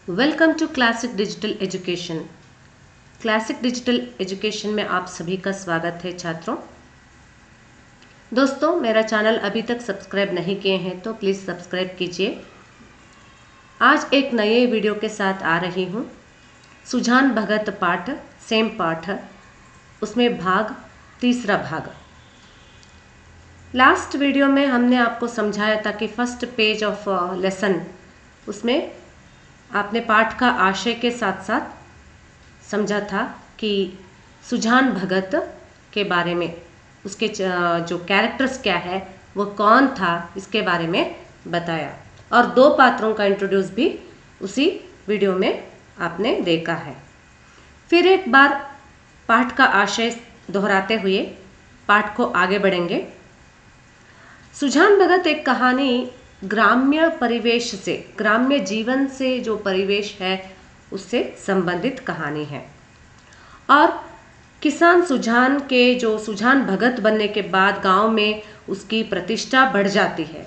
Welcome to classic digital education. Classic digital education में आप सभी का स्वागत है छात्रों। दोस्तों, मेरा चैनल अभी तक सब्सक्राइब नहीं किए हैं तो प्लीज़ सब्सक्राइब कीजिए। आज एक नए वीडियो के साथ आ रही हूँ। सुजान भगत पाठ, सेम पाठ, उसमें तीसरा भाग। लास्ट वीडियो में हमने आपको समझाया था कि फर्स्ट पेज ऑफ लेसन, उसमें आपने पाठ का आशय के साथ साथ समझा था कि सुजान भगत के बारे में, उसके जो कैरेक्टर्स क्या है, वो कौन था, इसके बारे में बताया। और दो पात्रों का इंट्रोड्यूस भी उसी वीडियो में आपने देखा है। फिर एक बार पाठ का आशय दोहराते हुए पाठ को आगे बढ़ेंगे। सुजान भगत एक कहानी ग्राम्य परिवेश से, ग्राम्य जीवन से जो परिवेश है उससे संबंधित कहानी है। और किसान सुजान के जो सुजान भगत बनने के बाद गांव में उसकी प्रतिष्ठा बढ़ जाती है,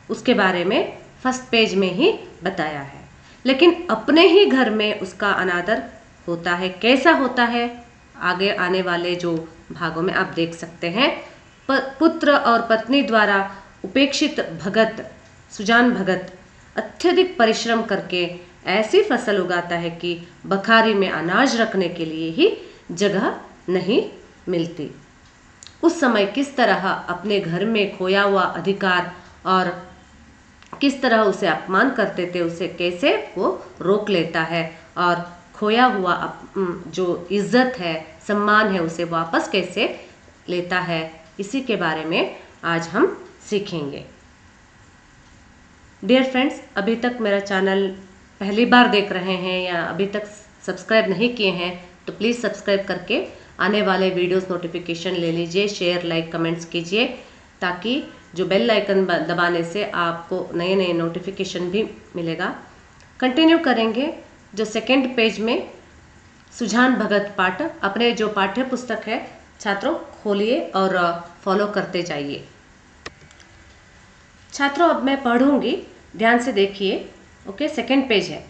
उसके बारे में फर्स्ट पेज में ही बताया है। लेकिन अपने ही घर में उसका अनादर होता है। कैसा होता है, आगे आने वाले जो भागों में आप देख सकते हैं। पुत्र और पत्नी द्वारा उपेक्षित भगत सुजान भगत अत्यधिक परिश्रम करके ऐसी फसल उगाता है कि बखारी में अनाज रखने के लिए ही जगह नहीं मिलती। उस समय किस तरह अपने घर में खोया हुआ अधिकार और किस तरह उसे अपमान करते थे, उसे कैसे वो रोक लेता है और खोया हुआ जो इज्जत है, सम्मान है, उसे वापस कैसे लेता है, इसी के बारे में आज हम सीखेंगे। डियर फ्रेंड्स, अभी तक मेरा चैनल पहली बार देख रहे हैं या अभी तक सब्सक्राइब नहीं किए हैं तो प्लीज़ सब्सक्राइब करके आने वाले वीडियोस नोटिफिकेशन ले लीजिए। शेयर, लाइक, कमेंट्स कीजिए ताकि जो बेल आइकन दबाने से आपको नए नए नोटिफिकेशन भी मिलेगा। कंटिन्यू करेंगे। जो सेकेंड पेज में सुजान भगत पाठ, अपने जो पाठ्य पुस्तक है छात्रों खोलिए और फॉलो करते जाइए। छात्रों, अब मैं पढ़ूंगी, ध्यान से देखिए। ओके, सेकेंड पेज है।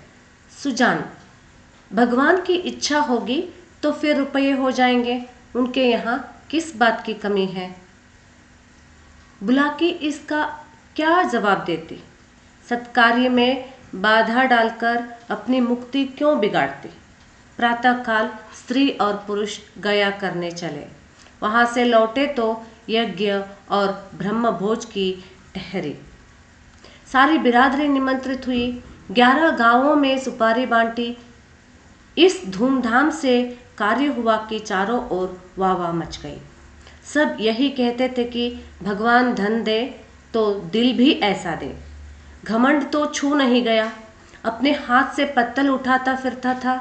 सुजान, भगवान की इच्छा होगी तो फिर रुपये हो जाएंगे, उनके यहाँ किस बात की कमी है। बुलाकी इसका क्या जवाब देती, सत्कार्य में बाधा डालकर अपनी मुक्ति क्यों बिगाड़ती। प्रातःकाल स्त्री और पुरुष गया करने चले, वहाँ से लौटे तो यज्ञ और ब्रह्मभोज की ठहरी। सारी बिरादरी निमंत्रित हुई, 11 गांवों में सुपारी बांटी। इस धूमधाम से कार्य हुआ कि चारों ओर वाह वाह मच गई। सब यही कहते थे कि भगवान धन दे तो दिल भी ऐसा दे। घमंड तो छू नहीं गया, अपने हाथ से पत्तल उठाता फिरता था।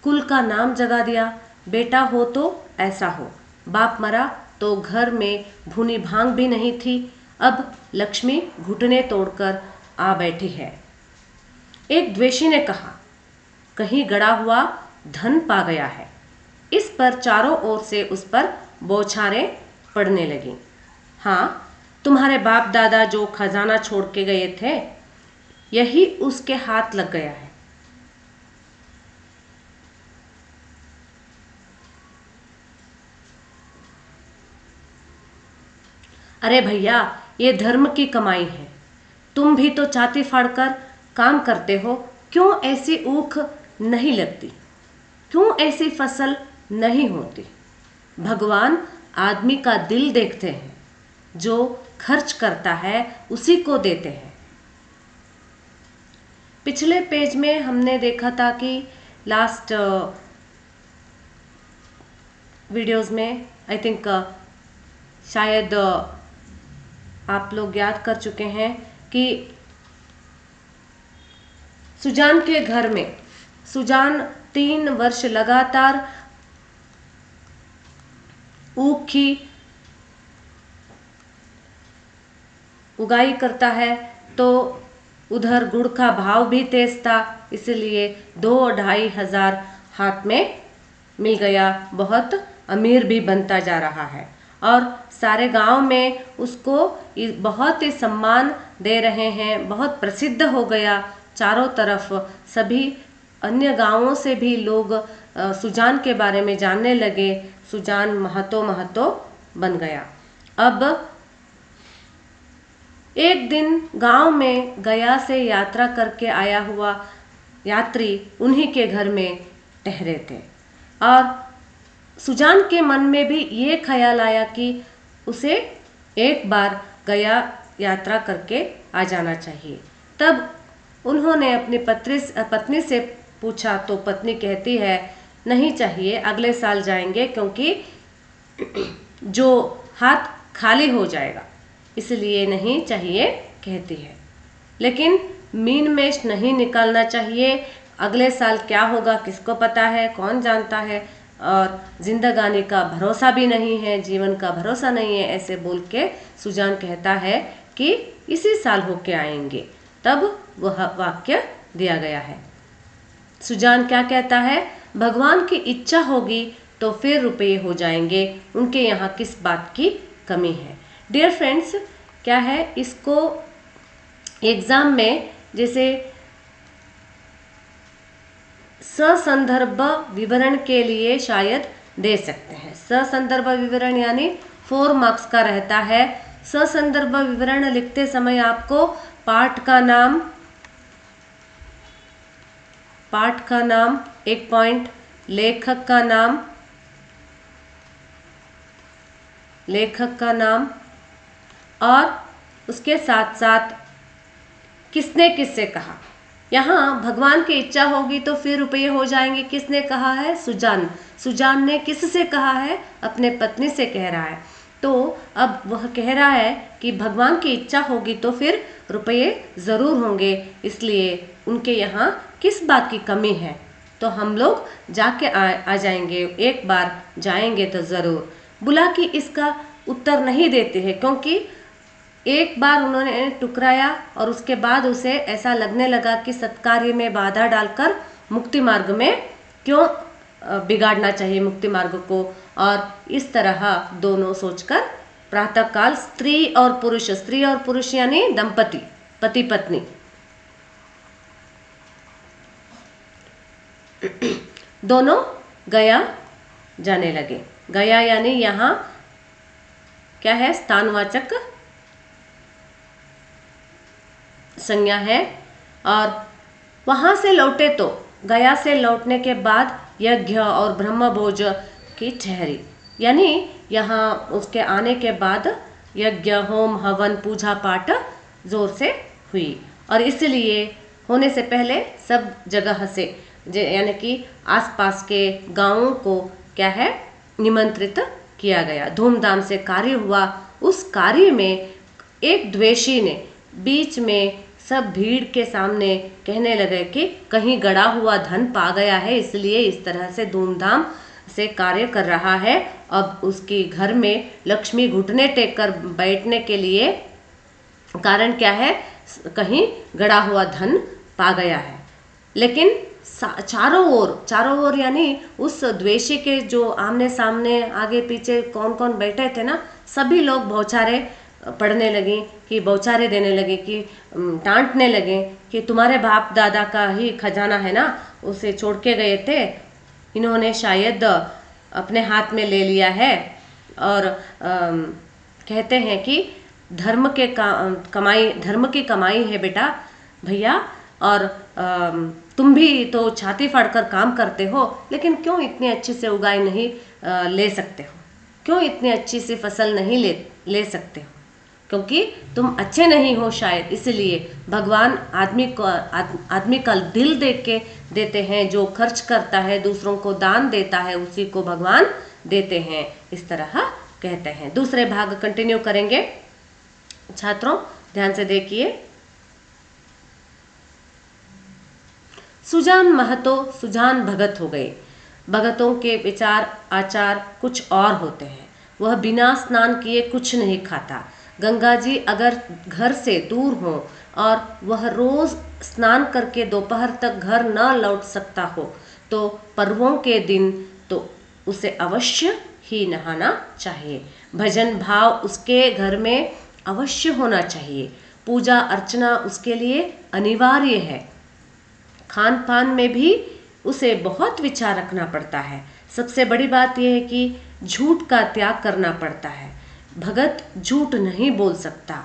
कुल का नाम जगा दिया, बेटा हो तो ऐसा हो। बाप मरा तो घर में भुनी भांग भी नहीं थी, अब लक्ष्मी घुटने तोड़कर आ बैठी है। एक द्वेषी ने कहा, कहीं गड़ा हुआ धन पा गया है। इस पर चारों ओर से उस पर बौछारें पड़ने लगीं। हाँ, तुम्हारे बाप दादा जो खजाना छोड़ के गए थे, यही उसके हाथ लग गया है। अरे भैया, ये धर्म की कमाई है, तुम भी तो छाती फाड़कर काम करते हो, क्यों ऐसी ऊख नहीं लगती, क्यों ऐसी फसल नहीं होती। भगवान आदमी का दिल देखते हैं, जो खर्च करता है उसी को देते हैं। पिछले पेज में हमने देखा था कि लास्ट वीडियोस में आई थिंक शायद आप लोग याद कर चुके हैं कि सुजान के घर में सुजान 3 वर्ष लगातार ऊख की उगाई करता है, तो उधर गुड़ का भाव भी तेज था, इसलिए 2-2.5 हजार हाथ में मिल गया। बहुत अमीर भी बनता जा रहा है और सारे गांव में उसको बहुत ही सम्मान दे रहे हैं, बहुत प्रसिद्ध हो गया। चारों तरफ सभी अन्य गांवों से भी लोग सुजान के बारे में जानने लगे। सुजान महतो महतो बन गया। अब एक दिन गांव में गया से यात्रा करके आया हुआ यात्री उन्हीं के घर में ठहरे थे और सुजान के मन में भी ये ख्याल आया कि उसे एक बार गया यात्रा करके आ जाना चाहिए। तब उन्होंने अपनी पत्नी से पूछा तो पत्नी कहती है नहीं चाहिए, अगले साल जाएंगे क्योंकि जो हाथ खाली हो जाएगा, इसलिए नहीं चाहिए कहती है। लेकिन मीन मेष नहीं निकालना चाहिए, अगले साल क्या होगा किसको पता है, कौन जानता है, और जिंदगानी का भरोसा भी नहीं है, जीवन का भरोसा नहीं है, ऐसे बोल के सुजान कहता है कि इसी साल होके आएंगे। तब वह वाक्य दिया गया है। सुजान क्या कहता है, भगवान की इच्छा होगी तो फिर रुपये हो जाएंगे, उनके यहाँ किस बात की कमी है। डियर फ्रेंड्स, क्या है, इसको एग्जाम में जैसे ससंदर्भ विवरण के लिए शायद दे सकते हैं। ससंदर्भ विवरण यानी 4 मार्क्स का रहता है। ससंदर्भ विवरण लिखते समय आपको पाठ का नाम 1 पॉइंट, लेखक का नाम और उसके साथ साथ किसने किससे कहा। यहाँ भगवान की इच्छा होगी तो फिर रुपये हो जाएंगे, किसने कहा है, सुजान ने किससे कहा है, अपने पत्नी से कह रहा है। तो अब वह कह रहा है कि भगवान की इच्छा होगी तो फिर रुपये ज़रूर होंगे, इसलिए उनके यहाँ किस बात की कमी है, तो हम लोग जाके आ जाएंगे, एक बार जाएंगे तो ज़रूर। बुलाकी इसका उत्तर नहीं देते हैं क्योंकि एक बार उन्होंने टुकराया और उसके बाद उसे ऐसा लगने लगा कि सत्कार्य में बाधा डालकर मुक्ति मार्ग में क्यों बिगाड़ना चाहिए मुक्ति मार्ग को। और इस तरह दोनों सोचकर प्रातःकाल स्त्री और पुरुष यानी दंपति, पति पत्नी, दोनों गया जाने लगे। गया यानी यहाँ क्या है, स्थानवाचक संज्ञा है। और वहां से लौटे तो गया से लौटने के बाद यज्ञ और ब्रह्मभोज की ठहरी, यानी यहाँ उसके आने के बाद यज्ञ, होम, हवन, पूजा पाठ जोर से हुई। और इसलिए होने से पहले सब जगह से यानी कि आसपास के गांवों को क्या है, निमंत्रित किया गया। धूमधाम से कार्य हुआ। उस कार्य में एक द्वेषी ने बीच में सब भीड़ के सामने कहने लगे कि कहीं गड़ा हुआ धन पा गया है, इसलिए इस तरह से धूमधाम से कार्य कर रहा है। अब उसके घर में लक्ष्मी घुटने टेक कर बैठने के लिए कारण क्या है, कहीं गड़ा हुआ धन पा गया है। लेकिन चारों ओर यानी उस द्वेषी के जो आमने सामने आगे पीछे कौन कौन बैठे थे ना, सभी लोग बौछारे पड़ने लगे, कि बौछारे देने लगे, कि डांटने लगे कि तुम्हारे बाप दादा का ही खजाना है ना, उसे छोड़ के गए थे, इन्होंने शायद अपने हाथ में ले लिया है। और कहते हैं कि धर्म की कमाई है बेटा भैया, और तुम भी तो छाती फाड़कर काम करते हो, लेकिन क्यों इतनी अच्छी से उगाई नहीं ले सकते हो, क्यों इतनी अच्छी सी फसल नहीं ले सकते हो, क्योंकि तुम अच्छे नहीं हो शायद, इसलिए भगवान आदमी का दिल देख के देते हैं। जो खर्च करता है, दूसरों को दान देता है, उसी को भगवान देते हैं, इस तरह कहते हैं। दूसरे भाग कंटिन्यू करेंगे। छात्रों ध्यान से देखिए। सुजान महतो सुजान भगत हो गए। भगतों के विचार आचार कुछ और होते हैं। वह बिना स्नान किए कुछ नहीं खाता। गंगा जी अगर घर से दूर हो और वह रोज स्नान करके दोपहर तक घर न लौट सकता हो तो पर्वों के दिन तो उसे अवश्य ही नहाना चाहिए। भजन भाव उसके घर में अवश्य होना चाहिए। पूजा अर्चना उसके लिए अनिवार्य है। खान पान में भी उसे बहुत विचार रखना पड़ता है। सबसे बड़ी बात यह है कि झूठ का त्याग करना पड़ता है। भगत झूठ नहीं बोल सकता।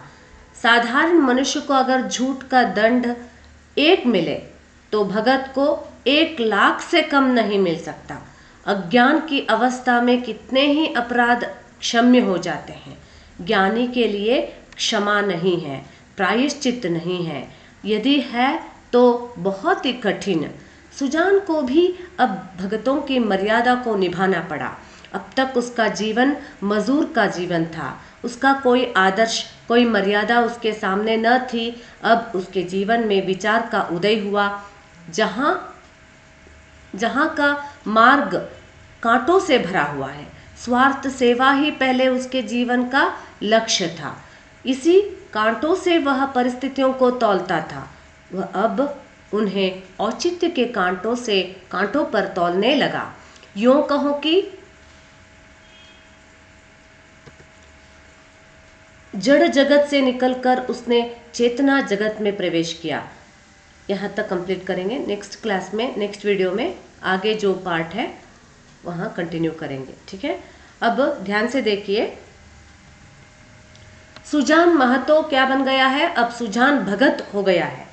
साधारण मनुष्य को अगर झूठ का दंड एक मिले तो भगत को 1,00,000 से कम नहीं मिल सकता। अज्ञान की अवस्था में कितने ही अपराध क्षम्य हो जाते हैं। ज्ञानी के लिए क्षमा नहीं है, प्रायश्चित नहीं है, यदि है तो बहुत ही कठिन। सुजान को भी अब भगतों की मर्यादा को निभाना पड़ा। अब तक उसका जीवन मजूर का जीवन था। उसका कोई आदर्श, कोई मर्यादा उसके सामने न थी। अब उसके जीवन में विचार का उदय हुआ। जहाँ का मार्ग कांटों से भरा हुआ है, स्वार्थ सेवा ही पहले उसके जीवन का लक्ष्य था। इसी कांटों से वह परिस्थितियों को तौलता था। वह अब उन्हें औचित्य के कांटों पर तौलने लगा। यूं कहो कि जड़ जगत से निकलकर उसने चेतना जगत में प्रवेश किया। यहाँ तक कंप्लीट करेंगे। नेक्स्ट क्लास में, नेक्स्ट वीडियो में आगे जो पार्ट है वहाँ कंटिन्यू करेंगे। ठीक है, अब ध्यान से देखिए। सुजान महतो क्या बन गया है? अब सुजान भगत हो गया है।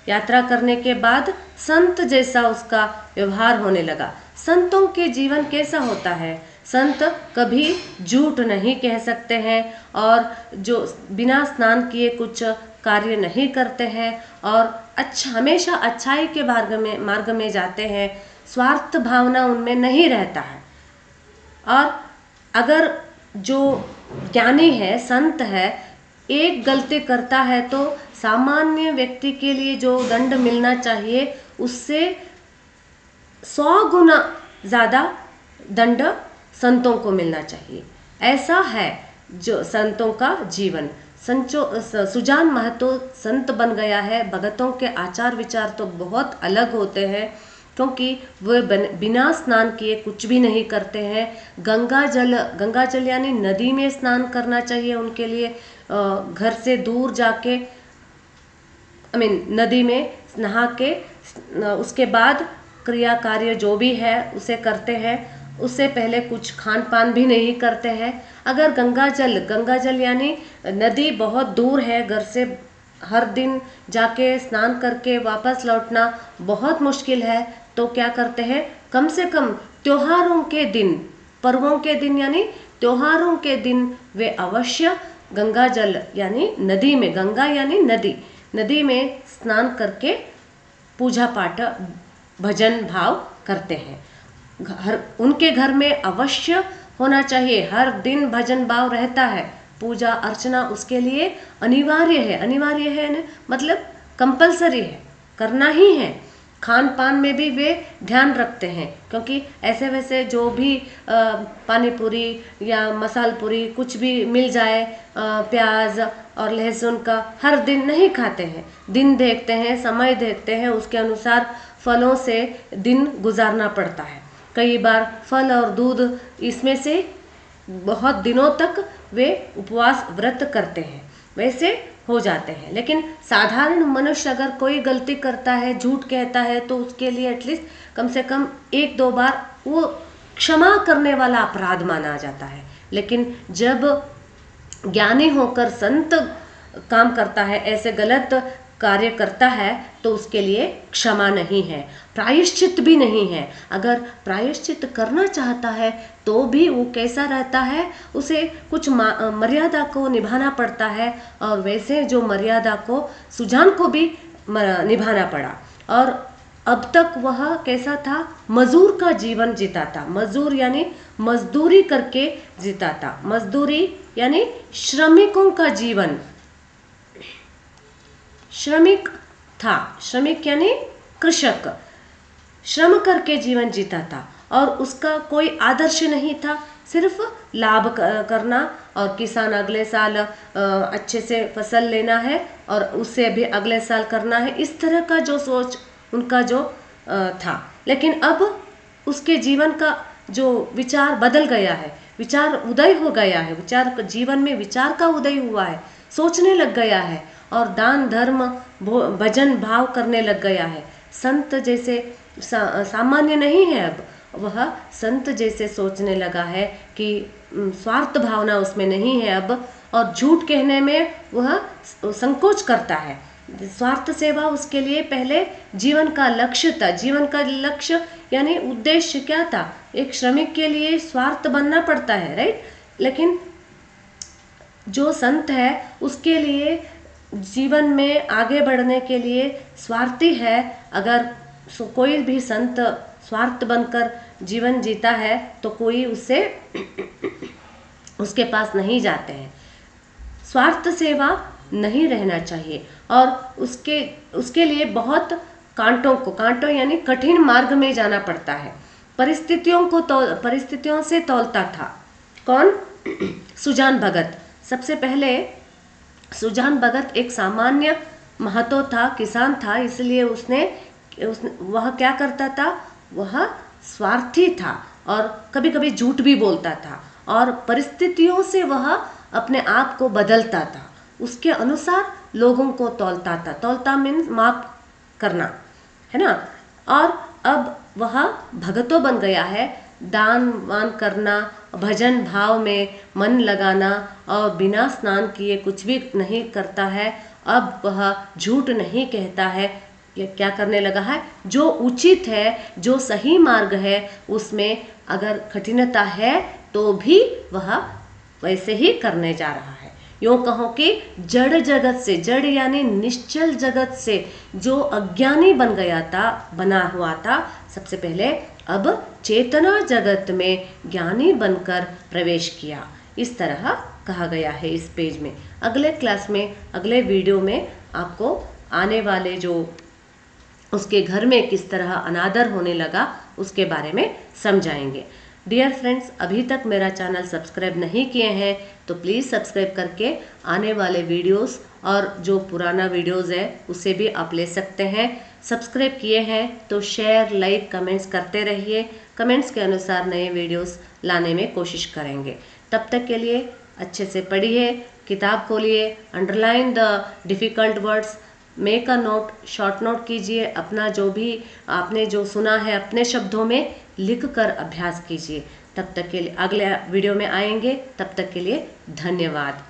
यात्रा करने के बाद संत जैसा उसका व्यवहार होने लगा। संतों के जीवन कैसा होता है? संत कभी झूठ नहीं कह सकते हैं और जो बिना स्नान किए कुछ कार्य नहीं करते हैं और हमेशा अच्छाई के मार्ग में जाते हैं। स्वार्थ भावना उनमें नहीं रहता है। और अगर जो ज्ञानी है, संत है, एक गलती करता है तो सामान्य व्यक्ति के लिए जो दंड मिलना चाहिए उससे 100 गुना ज़्यादा दंड संतों को मिलना चाहिए। ऐसा है जो संतों का जीवन। सुजान महतो संत बन गया है। भगतों के आचार विचार तो बहुत अलग होते हैं, क्योंकि वे बिना स्नान किए कुछ भी नहीं करते हैं। गंगा जल यानी नदी में स्नान करना चाहिए उनके लिए। घर से दूर जाके नदी में नहा के उसके बाद क्रिया कार्य जो भी है उसे करते हैं। उससे पहले कुछ खान पान भी नहीं करते हैं। अगर गंगा जल यानी नदी बहुत दूर है, घर से हर दिन जाके स्नान करके वापस लौटना बहुत मुश्किल है, तो क्या करते हैं? कम से कम त्योहारों के दिन, पर्वों के दिन यानी त्योहारों के दिन वे अवश्य गंगा जल यानी नदी में, गंगा यानी नदी में स्नान करके पूजा पाठ भजन भाव करते हैं। उनके घर में अवश्य होना चाहिए। हर दिन भजन भाव रहता है। पूजा अर्चना उसके लिए अनिवार्य है ना, मतलब कंपलसरी है, करना ही है। खान पान में भी वे ध्यान रखते हैं, क्योंकि ऐसे वैसे जो भी पानी पूरी या मसाल पूरी कुछ भी मिल जाए, प्याज और लहसुन का हर दिन नहीं खाते हैं। दिन देखते हैं, समय देखते हैं, उसके अनुसार फलों से दिन गुजारना पड़ता है। कई बार फल और दूध, इसमें से बहुत दिनों तक वे उपवास व्रत करते हैं, वैसे हो जाते हैं। लेकिन साधारण मनुष्य अगर कोई गलती करता है, झूठ कहता है, तो उसके लिए एटलीस्ट कम से कम 1-2 बार वो क्षमा करने वाला अपराध माना जाता है। लेकिन जब ज्ञानी होकर संत काम करता है, ऐसे गलत कार्य करता है, तो उसके लिए क्षमा नहीं है, प्रायश्चित भी नहीं है। अगर प्रायश्चित करना चाहता है तो भी वो कैसा रहता है? उसे कुछ मर्यादा को निभाना पड़ता है, और वैसे जो मर्यादा को सुजान को भी निभाना पड़ा। और अब तक वह कैसा था? मजूर का जीवन जीता था। मजूर यानी मजदूरी करके जीता था। मजदूरी यानी श्रमिकों का जीवन। श्रमिक था, श्रमिक यानी कृषक, श्रम करके जीवन जीता था। और उसका कोई आदर्श नहीं था, सिर्फ लाभ करना और किसान अगले साल अच्छे से फसल लेना है और उससे भी अगले साल करना है, इस तरह का जो सोच उनका जो था। लेकिन अब उसके जीवन का जो विचार बदल गया है, विचार उदय हो गया है, विचार जीवन में विचार का उदय हुआ है, सोचने लग गया है और दान धर्म भजन भाव करने लग गया है। संत जैसे सामान्य नहीं है, अब वह संत जैसे सोचने लगा है कि स्वार्थ भावना उसमें नहीं है अब, और झूठ कहने में वह संकोच करता है। स्वार्थ सेवा उसके लिए पहले जीवन का लक्ष्य था। जीवन का लक्ष्य यानी उद्देश्य क्या था? एक श्रमिक के लिए स्वार्थ बनना पड़ता है, राइट। लेकिन जो संत है उसके लिए जीवन में आगे बढ़ने के लिए स्वार्थी है। अगर कोई भी संत स्वार्थ बनकर जीवन जीता है तो कोई उससे उसके पास नहीं जाते हैं। स्वार्थ सेवा नहीं रहना चाहिए, और उसके लिए बहुत कांटों यानी कठिन मार्ग में जाना पड़ता है। परिस्थितियों से तौलता था। कौन? सुजान भगत। सबसे पहले सुजान भगत एक सामान्य महतो था, किसान था, इसलिए वह क्या करता था? वह स्वार्थी था और कभी कभी झूठ भी बोलता था, और परिस्थितियों से वह अपने आप को बदलता था, उसके अनुसार लोगों को तौलता था। तौलता मीन्स माप करना, है ना। और अब वह भगतो बन गया है। दान वान करना, भजन भाव में मन लगाना और बिना स्नान किए कुछ भी नहीं करता है। अब वह झूठ नहीं कहता है। ये क्या करने लगा है? जो उचित है, जो सही मार्ग है, उसमें अगर कठिनता है तो भी वह वैसे ही करने जा रहा है। यूँ कहो कि जड़ जगत से, जड़ यानी निश्चल जगत से जो अज्ञानी बना हुआ था सबसे पहले, अब चेतना जगत में ज्ञानी बनकर प्रवेश किया। इस तरह कहा गया है इस पेज में। अगले क्लास में, अगले वीडियो में आपको आने वाले जो उसके घर में किस तरह अनादर होने लगा उसके बारे में समझाएंगे। डियर फ्रेंड्स, अभी तक मेरा चैनल सब्सक्राइब नहीं किए हैं तो प्लीज़ सब्सक्राइब करके आने वाले वीडियोस और जो पुराना वीडियोस है उसे भी आप ले सकते हैं। सब्सक्राइब किए हैं तो शेयर, लाइक, कमेंट्स करते रहिए। कमेंट्स के अनुसार नए वीडियोस लाने में कोशिश करेंगे। तब तक के लिए अच्छे से पढ़िए, किताब खोलिए, underline the difficult words, make a note, short note कीजिए। अपना जो भी आपने जो सुना है अपने शब्दों में लिख कर अभ्यास कीजिए। तब तक के लिए अगले वीडियो में आएंगे। तब तक के लिए धन्यवाद।